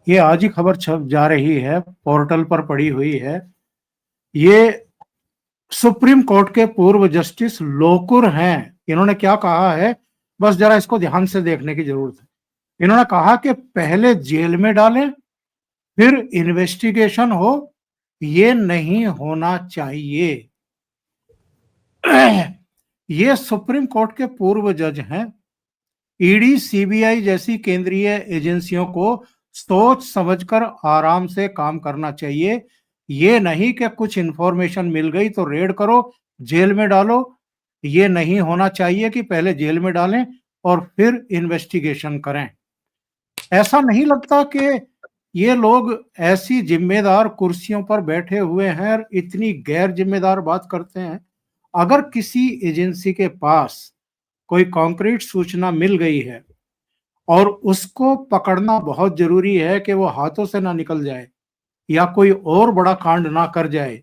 ये आज ही खबर छप जा रही है, पोर्टल पर पड़ी हुई है। ये सुप्रीम कोर्ट के पूर्व जस्टिस लोकुर हैं। इन्होंने क्या कहा है, बस जरा इसको ध्यान से देखने की जरूरत है। इन्होंने कहा कि पहले जेल में डालें, फिर इन्वेस्टिगेशन हो, ये नहीं होना चाहिए। ये सुप्रीम कोर्ट के पूर्व जज हैं। ईडी, सीबीआई जैसी केंद्रीय एजेंसियों को सोच समझकर आराम से काम करना चाहिए। ये नहीं कि कुछ इंफॉर्मेशन मिल गई तो रेड करो, जेल में डालो। ये नहीं होना चाहिए कि पहले जेल में डालें और फिर इन्वेस्टिगेशन करें। ऐसा नहीं लगता कि ये लोग ऐसी जिम्मेदार कुर्सियों पर बैठे हुए हैं और इतनी गैर जिम्मेदार बात करते हैं? अगर किसी एजेंसी के पास कोई कॉन्क्रीट सूचना मिल गई है और उसको पकड़ना बहुत जरूरी है कि वो हाथों से ना निकल जाए या कोई और बड़ा कांड ना कर जाए,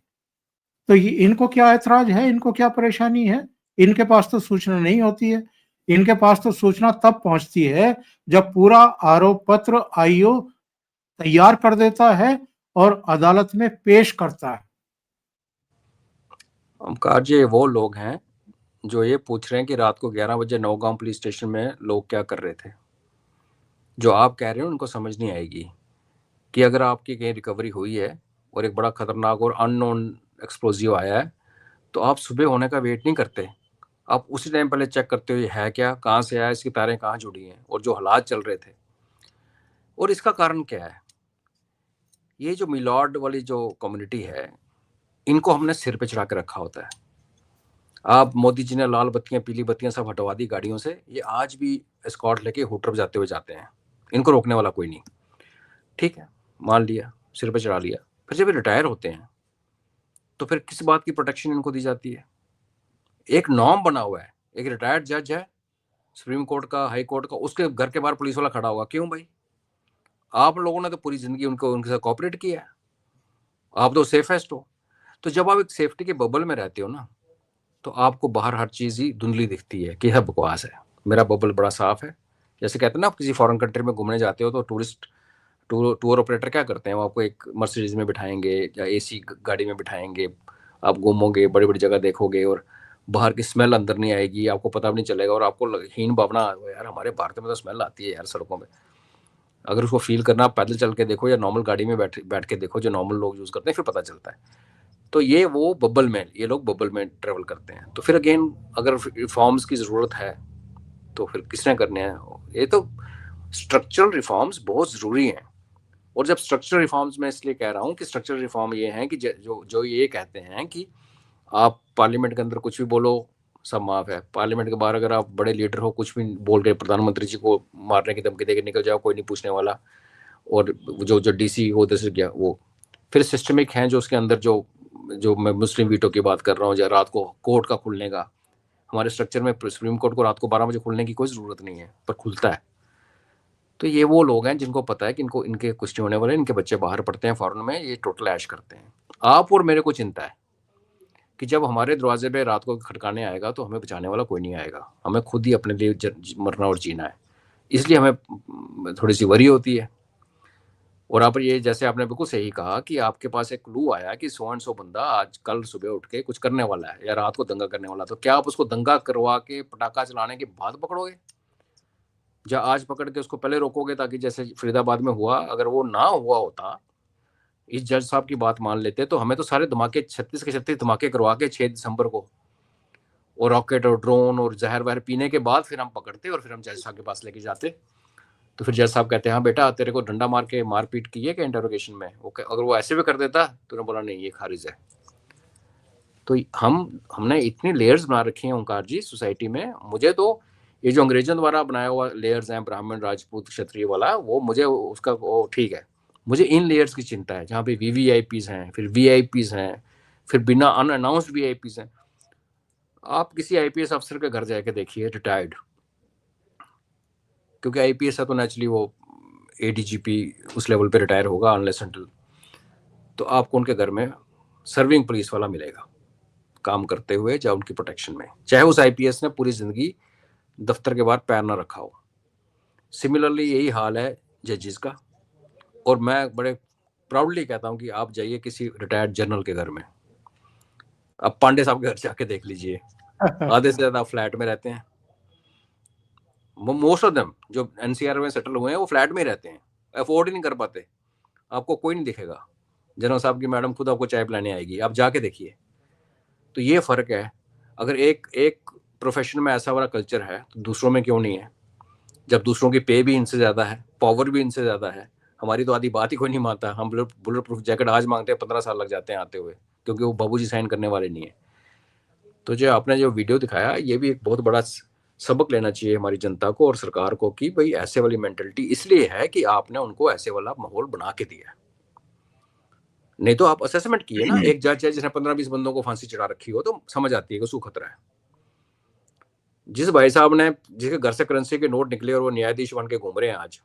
तो ये इनको क्या ऐतराज है, इनको क्या परेशानी है? इनके पास तो सूचना नहीं होती है। इनके पास तो सूचना तब पहुंचती है जब पूरा आरोप पत्र आईओ तैयार कर देता है और अदालत में पेश करता है। ओमकार जी, ये वो लोग हैं जो ये पूछ रहे हैं कि रात को 11 बजे नौगांव पुलिस स्टेशन में लोग क्या कर रहे थे। जो आप कह रहे हो उनको समझ नहीं आएगी कि अगर आपकी कहीं रिकवरी हुई है और एक बड़ा खतरनाक और अननोन एक्सप्लोजिव आया है, तो आप सुबह होने का वेट नहीं करते। आप उसी टाइम पहले चेक करते हो ये है क्या, कहाँ से आया, इसकी तारें कहाँ जुड़ी हैं और जो हालात चल रहे थे। और इसका कारण क्या है? ये जो मिलॉर्ड वाली जो कम्युनिटी है, इनको हमने सिर पे चढ़ा के रखा होता है। आप मोदी जी ने लाल बत्तियां पीली बत्तियां सब हटवा दी गाड़ियों से, ये आज भी एस्कॉर्ट लेके हुटर बजाते हुए जाते हैं। इनको रोकने वाला कोई नहीं। ठीक है, मान लिया, सिर पे चढ़ा लिया। फिर जब ये रिटायर होते हैं तो फिर किस बात की प्रोटेक्शन इनको दी जाती है? एक नॉर्म बना हुआ है, एक रिटायर्ड जज है सुप्रीम कोर्ट का, हाई कोर्ट का, उसके घर के बाहर पुलिस वाला खड़ा होगा। क्यों भाई? आप लोगों ने तो पूरी जिंदगी उनको उनके साथ कॉपरेट किया है, आप तो सेफेस्ट हो। तो जब आप एक सेफ्टी के बबल में रहते हो ना, तो आपको बाहर हर चीज ही धुंधली दिखती है कि यह बकवास है, मेरा बबल बड़ा साफ है। जैसे कहते हैं ना, आप किसी फॉरेन कंट्री में घूमने जाते हो तो टूर ऑपरेटर क्या करते हैं, वो आपको एक मर्सिडीज में बिठाएंगे या एसी गाड़ी में बिठाएंगे, आप घूमोगे, बड़ी बड़ी जगह देखोगे और बाहर की स्मेल अंदर नहीं आएगी, आपको पता भी नहीं चलेगा और आपको हीन भावना, यार हमारे भारत में तो स्मेल आती है यार सड़कों में। अगर उसको फील करना, आप पैदल चल के देखो या नॉर्मल गाड़ी में बैठ के देखो जो नॉर्मल लोग यूज़ करते हैं, फिर पता चलता है। तो ये वो बबल में, ये लोग बबल में ट्रेवल करते हैं। तो फिर अगेन, अगर रिफॉर्म्स की ज़रूरत है तो फिर किसने करने हैं? ये तो स्ट्रक्चरल रिफॉर्म्स बहुत ज़रूरी हैं। और जब स्ट्रक्चरल रिफॉर्म्स, मैं इसलिए कह रहा हूँ कि स्ट्रक्चरल रिफॉर्म ये हैं कि जो ये कहते हैं कि आप पार्लियामेंट के अंदर कुछ भी बोलो सब माफ है, पार्लियामेंट के बाहर अगर आप बड़े लीडर हो, कुछ भी बोल रहे, प्रधानमंत्री जी को मारने की धमकी देकर निकल जाओ, कोई नहीं पूछने वाला। और जो डीसी हो उधर से गया वो फिर सिस्टमिक हैं, जो उसके अंदर जो जो मैं मुस्लिम वीटो की बात कर रहा हूँ, या रात को कोर्ट का खुलने का, हमारे स्ट्रक्चर में सुप्रीम कोर्ट को रात को 12 बजे खुलने की कोई ज़रूरत नहीं है, पर खुलता है। तो ये वो लोग हैं जिनको पता है कि इनको, इनके कुछ नहीं होने वाले, इनके बच्चे बाहर पढ़ते हैं फॉरेन में, ये टोटल ऐश करते हैं। आप और मेरे को चिंता है कि जब हमारे दरवाजे पे रात को खटकाने आएगा तो हमें बचाने वाला कोई नहीं आएगा, हमें खुद ही अपने लिए मरना और जीना है। इसलिए हमें थोड़ी सी वरी होती है। और आप ये, जैसे आपने बिल्कुल सही कहा कि आपके पास एक क्लू आया कि 100 बंदा आज कल सुबह उठ के कुछ करने वाला है या रात को दंगा करने वाला, तो क्या आप उसको दंगा करवा के पटाखा चलाने के बाद पकड़ोगे, या आज पकड़ के उसको पहले रोकोगे? ताकि जैसे फरीदाबाद में हुआ, अगर वो ना हुआ होता, इस जज साहब की बात मान लेते, तो हमें तो सारे धमाके 36 के 36 धमाके करवा के 6 दिसंबर को, और रॉकेट और ड्रोन और जहर वहर पीने के बाद फिर हम पकड़ते और फिर हम जज साहब के पास लेके जाते। तो फिर जज साहब कहते हैं, हाँ बेटा तेरे को डंडा मार के मारपीट की है क्या इंटरोगेशन में? अगर वो ऐसे भी कर देता, तूने बोला नहीं ये खारिज है। तो हमने इतनी लेयर्स बना रखी हैं ओंकार जी सोसाइटी में। मुझे तो ये जो अंग्रेजों द्वारा बनाया हुआ लेयर्स हैं, ब्राह्मण राजपूत क्षत्रिय वाला, वो मुझे उसका वो ठीक है। मुझे इन लेयर्स की चिंता है, जहाँ पे वीवीआईपीज हैं, फिर वीआईपीज हैं, फिर बिना अनअनाउंस्ड वीआईपीज हैं। आप किसी आईपीएस अफसर के घर जाके देखिए, रिटायर्ड, क्योंकि आईपीएस है तो नेचुरली वो एडीजीपी उस लेवल पे रिटायर होगा अनलेस अनटिल, तो आपको उनके घर में सर्विंग पुलिस वाला मिलेगा काम करते हुए, चाहे उनकी प्रोटेक्शन में, चाहे उस आईपीएस ने पूरी जिंदगी दफ्तर के बाहर पैर ना रखा हो। सिमिलरली यही हाल है जजेस का। और मैं बड़े प्राउडली कहता हूं कि आप जाइए किसी रिटायर्ड जनरल के घर में, आप पांडे साहब के घर जाके देख लीजिए, आधे से ज्यादा फ्लैट में रहते हैं। मोस्ट ऑफ देम जो एनसीआर में सेटल हुए हैं वो फ्लैट में ही रहते हैं, अफोर्ड ही नहीं कर पाते। आपको कोई नहीं दिखेगा, जनरल साहब की मैडम खुद आपको चाय पिलाने आएगी, आप जाके देखिए। तो ये फर्क है। अगर एक एक प्रोफेशन में ऐसा वाला कल्चर है तो दूसरों में क्यों नहीं है? जब दूसरों की पे भी इनसे ज्यादा है, पावर भी इनसे ज्यादा है, हमारी तो आधी बात ही कोई नहीं मानता। हम बुलेट प्रूफ जैकेट आज मांगते हैं, 15 साल लग जाते हैं आते हुए, क्योंकि वो बाबूजी साइन करने वाले नहीं है। तो जो आपने जो वीडियो दिखाया, ये भी एक बहुत बड़ा सबक लेना चाहिए हमारी जनता को और सरकार को कि भाई ऐसे वाली मेंटेलिटी इसलिए है कि आपने उनको ऐसे वाला माहौल बना के दिया है। नहीं तो आप असेसमेंट किए ना, एक जज है जिसने 15-20 बंदों को फांसी चढ़ा रखी हो तो समझ आती है कि उसको खतरा है। जिस भाई साहब ने, जिसके घर से करेंसी के नोट निकले और वो न्यायाधीश बन के घूम रहे हैं आज,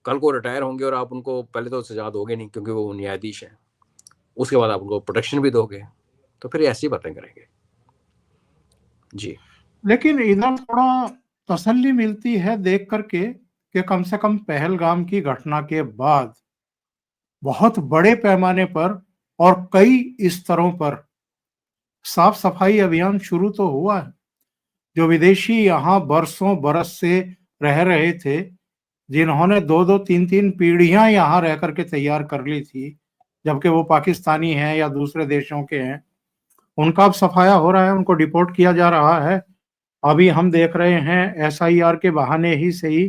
कल को रिटायर होंगे और आप उनको पहले तो सजा दोगे नहीं क्योंकि वो न्यायाधीश है, उसके बाद आप उनको प्रोटेक्शन भी दोगे, तो फिर ऐसी बातें करेंगे जी। लेकिन इधर थोड़ा तसल्ली मिलती है देख करके कि कम से कम पहलगाम की घटना के बाद बहुत बड़े पैमाने पर और कई स्तरों पर साफ सफाई अभियान शुरू तो हुआ है। जो विदेशी यहाँ बरसों बरस से रह रहे थे, जिन्होंने 2-2 3-3 पीढ़ियां यहाँ रह करके तैयार कर ली थी, जबकि वो पाकिस्तानी हैं या दूसरे देशों के हैं, उनका अब सफाया हो रहा है, उनको डिपोर्ट किया जा रहा है। अभी हम देख रहे हैं एसआईआर के बहाने ही सही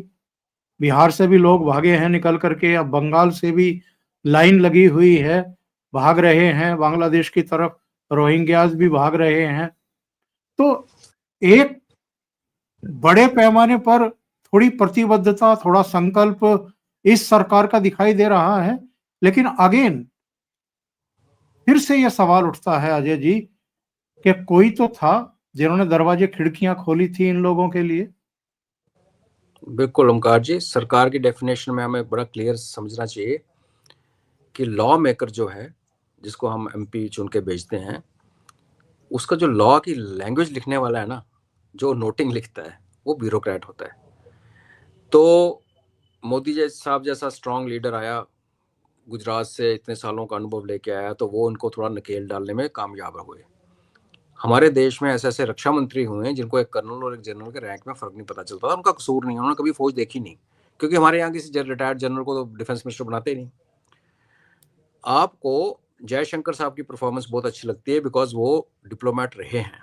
बिहार से भी लोग भागे हैं निकल करके, अब बंगाल से भी लाइन लगी हुई है, भाग रहे हैं बांग्लादेश की तरफ, रोहिंग्याज भी भाग रहे हैं। तो एक बड़े पैमाने पर थोड़ी प्रतिबद्धता, थोड़ा संकल्प इस सरकार का दिखाई दे रहा है। लेकिन अगेन फिर से यह सवाल उठता है अजय जी कि कोई तो था जिन्होंने दरवाजे खिड़कियां खोली थी इन लोगों के लिए। बिल्कुल ओमकार जी, सरकार की डेफिनेशन में हमें बड़ा क्लियर समझना चाहिए कि लॉ मेकर जो है, जिसको हम एमपी चुन के भेजते हैं, उसका जो लॉ की लैंग्वेज लिखने वाला है ना, जो नोटिंग लिखता है, वो ब्यूरोक्रेट होता है। तो मोदी जी साहब जैसा स्ट्रांग लीडर आया, गुजरात से इतने सालों का अनुभव लेके आया, तो वो उनको थोड़ा नकेल डालने में कामयाब हुए। हमारे देश में ऐसे ऐसे रक्षा मंत्री हुए हैं जिनको एक कर्नल और एक जनरल के रैंक में फर्क नहीं पता चलता था। उनका कसूर नहीं है, उन्होंने कभी फौज देखी नहीं, क्योंकि हमारे यहाँ किसी रिटायर्ड जनरल को तो डिफेंस मिनिस्टर बनाते ही नहीं। आपको जयशंकर साहब की परफॉर्मेंस बहुत अच्छी लगती है बिकॉज वो डिप्लोमेट रहे हैं।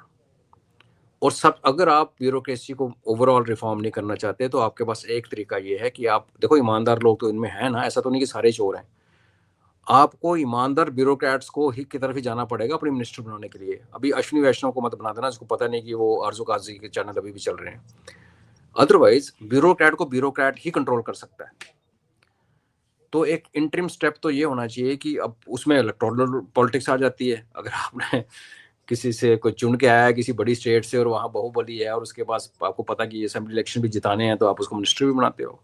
और सब, अगर आप ब्यूरोक्रेसी को ओवरऑल रिफॉर्म नहीं करना चाहते तो आपके पास एक तरीका ये है कि आप देखो, ईमानदार लोग तो इनमें है ना, ऐसा तो नहीं कि सारे चोर हैं। आपको ईमानदार ब्यूरोक्रेट्स को ही की तरफ ही जाना पड़ेगा अपने मिनिस्टर बनाने के लिए। अभी अश्विनी वैष्णव को मत बना देना, जिसको पता नहीं कि वो आरजू काजी के चैनल अभी भी चल रहे हैं। अदरवाइज ब्यूरोक्रेट को ब्यूरोक्रेट ही कंट्रोल कर सकता है। तो एक इंटरिम स्टेप तो ये होना चाहिए कि अब उसमें इलेक्टोरल पॉलिटिक्स आ जाती है। अगर आपने किसी से कोई चुन के आया है किसी बड़ी स्टेट से और वहाँ बाहुबली है और उसके पास आपको पता कि असेंबली इलेक्शन भी जिताने हैं, तो आप उसको मिनिस्टर भी बनाते हो।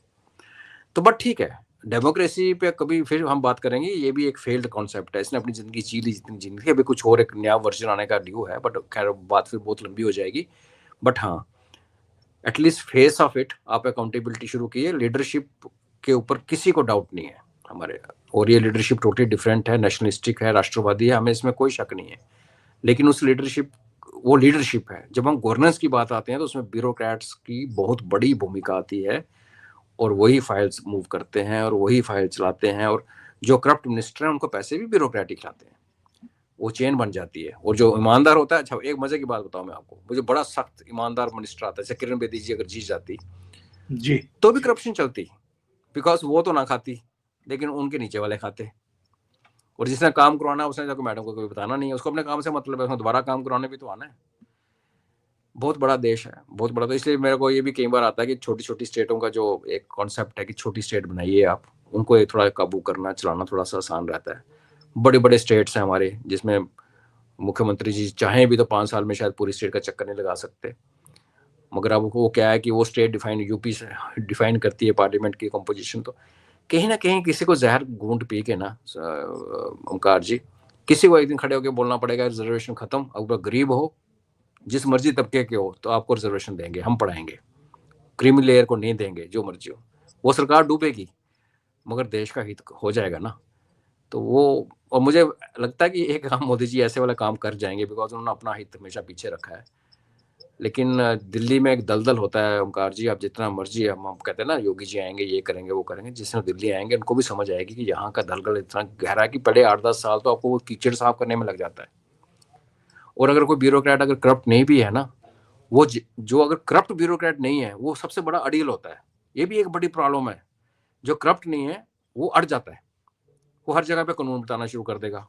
तो बट ठीक है, डेमोक्रेसी पे कभी फिर हम बात करेंगे, ये भी एक फेल्ड कॉन्सेप्ट है। इसने अपनी जिंदगी जी ली जितनी जिंदगी, अभी कुछ और एक नया वर्जन आने का ड्यू है, बट खैर बात फिर बहुत लंबी हो जाएगी। बट हाँ, एटलीस्ट फेस ऑफ इट आप अकाउंटेबिलिटी शुरू कीजिए। लीडरशिप के ऊपर किसी को डाउट नहीं है हमारे, और ये लीडरशिप टोटली डिफरेंट है, नेशनलिस्टिक है, राष्ट्रवादी है, हमें इसमें कोई शक नहीं है। लेकिन उस लीडरशिप, वो लीडरशिप है। जब हम गवर्नेंस की बात आते हैं तो उसमें ब्यूरोक्रेट्स की बहुत बड़ी भूमिका आती है, और वही फाइल्स मूव करते हैं और वही फाइल चलाते हैं, और जो करप्ट मिनिस्टर हैं उनको पैसे भी ब्यूरोक्रेट खिलाते हैं, वो चेन बन जाती है। और जो ईमानदार होता है, अच्छा एक मजे की बात बताऊं मैं आपको, मुझे बड़ा सख्त ईमानदार मिनिस्टर आता है, जैसे किरण बेदी जी अगर जीत जाती जी तो भी करप्शन चलती, बिकॉज वो तो ना खाती लेकिन उनके नीचे वाले खाते। और जिसने काम करवाना उसने जाकर मैडम को कभी बताना नहीं है, उसको अपने काम से मतलब है, उसने दोबारा काम करवाने भी तो आना है। बहुत बड़ा देश है, बहुत बड़ा। तो इसलिए मेरे को ये भी कई बार आता है कि छोटी छोटी स्टेटों का जो एक कॉन्सेप्ट है कि छोटी स्टेट बनाइए आप, उनको ये थोड़ा काबू करना, चलाना थोड़ा सा आसान रहता है। बड़े बड़े स्टेट्स हैं हमारे, जिसमें मुख्यमंत्री जी चाहें भी तो 5 साल में शायद पूरी स्टेट का चक्कर नहीं लगा सकते। मगर अब वो क्या है कि वो स्टेट डिफाइन, यूपी से डिफाइन करती है पार्लियामेंट की कंपोजिशन। तो कहीं ना कहीं किसी को जहर घूंट पी के ना ओमकार जी, किसी को एक दिन खड़े होकर बोलना पड़ेगा रिजर्वेशन खत्म। अगर गरीब हो जिस मर्जी तबके के हो तो आपको रिजर्वेशन देंगे, हम पढ़ाएंगे, क्रीमी लेयर को नहीं देंगे, जो मर्जी हो। वो सरकार डूबेगी मगर देश का हित हो जाएगा ना। तो वो, और मुझे लगता है कि एक काम मोदी जी ऐसे वाला काम कर जाएंगे, बिकॉज उन्होंने अपना हित हमेशा पीछे रखा है। लेकिन दिल्ली में एक दलदल होता है ओमकार जी, आप जितना मर्जी, हम कहते हैं ना योगी जी आएंगे, ये करेंगे वो करेंगे, जिस दिन दिल्ली आएंगे उनको भी समझ आएगी कि यहाँ का दलदल इतना गहरा है कि पहले 8-10 साल तो आपको वो कीचड़ साफ करने में लग जाता है। और अगर कोई ब्यूरोक्रेट अगर करप्ट नहीं भी है ना, वो जो अगर करप्ट ब्यूरोक्रेट नहीं है वो सबसे बड़ा अड़ियल होता है। ये भी एक बड़ी प्रॉब्लम है, जो करप्ट नहीं है वो अड़ जाता है, वो हर जगह पे कानून बताना शुरू कर देगा।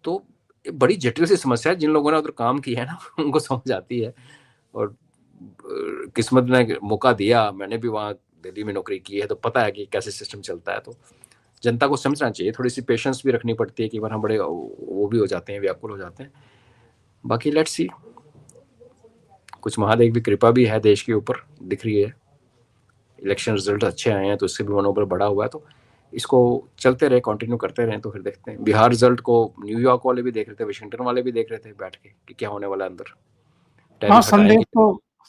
तो बड़ी जटिल सी समस्या है, जिन लोगों ने उधर काम किया है ना उनको समझ आती है। और किस्मत ने मौका दिया, मैंने भी वहाँ दिल्ली में नौकरी की है, तो पता है कि कैसे सिस्टम चलता है। तो जनता को समझना चाहिए, थोड़ी सी पेशेंस भी रखनी पड़ती है कि बार हम बड़े वो भी हो जाते हैं, व्याकुल हो जाते हैं। बाकी लेट्स सी, कुछ महादेव की कृपा भी है देश के ऊपर, दिख रही है। इलेक्शन रिजल्ट अच्छे आए हैं तो इससे भी मनोबल बढ़ा हुआ है। तो इसको चलते रहे, कंटिन्यू करते रहे, तो फिर देखते हैं। बिहार रिजल्ट को न्यूयॉर्क वाले भी देख रहे थे, वाशिंगटन वाले भी देख रहे थे बैठ के कि क्या होने वाला है अंदर, हाँ, टैरिफ हटाएंगे।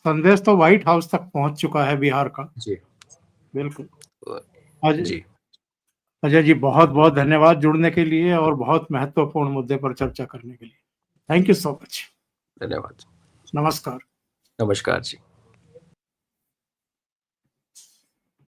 संदेश तो व्हाइट हाउस तक पहुंच चुका है बिहार का। जी बिल्कुल। जी, अजय जी, बहुत बहुत धन्यवाद जुड़ने के लिए और बहुत महत्वपूर्ण मुद्दे पर चर्चा करने के लिए। Thank you so much. धन्यवाद। नमस्कार। नमस्कार जी।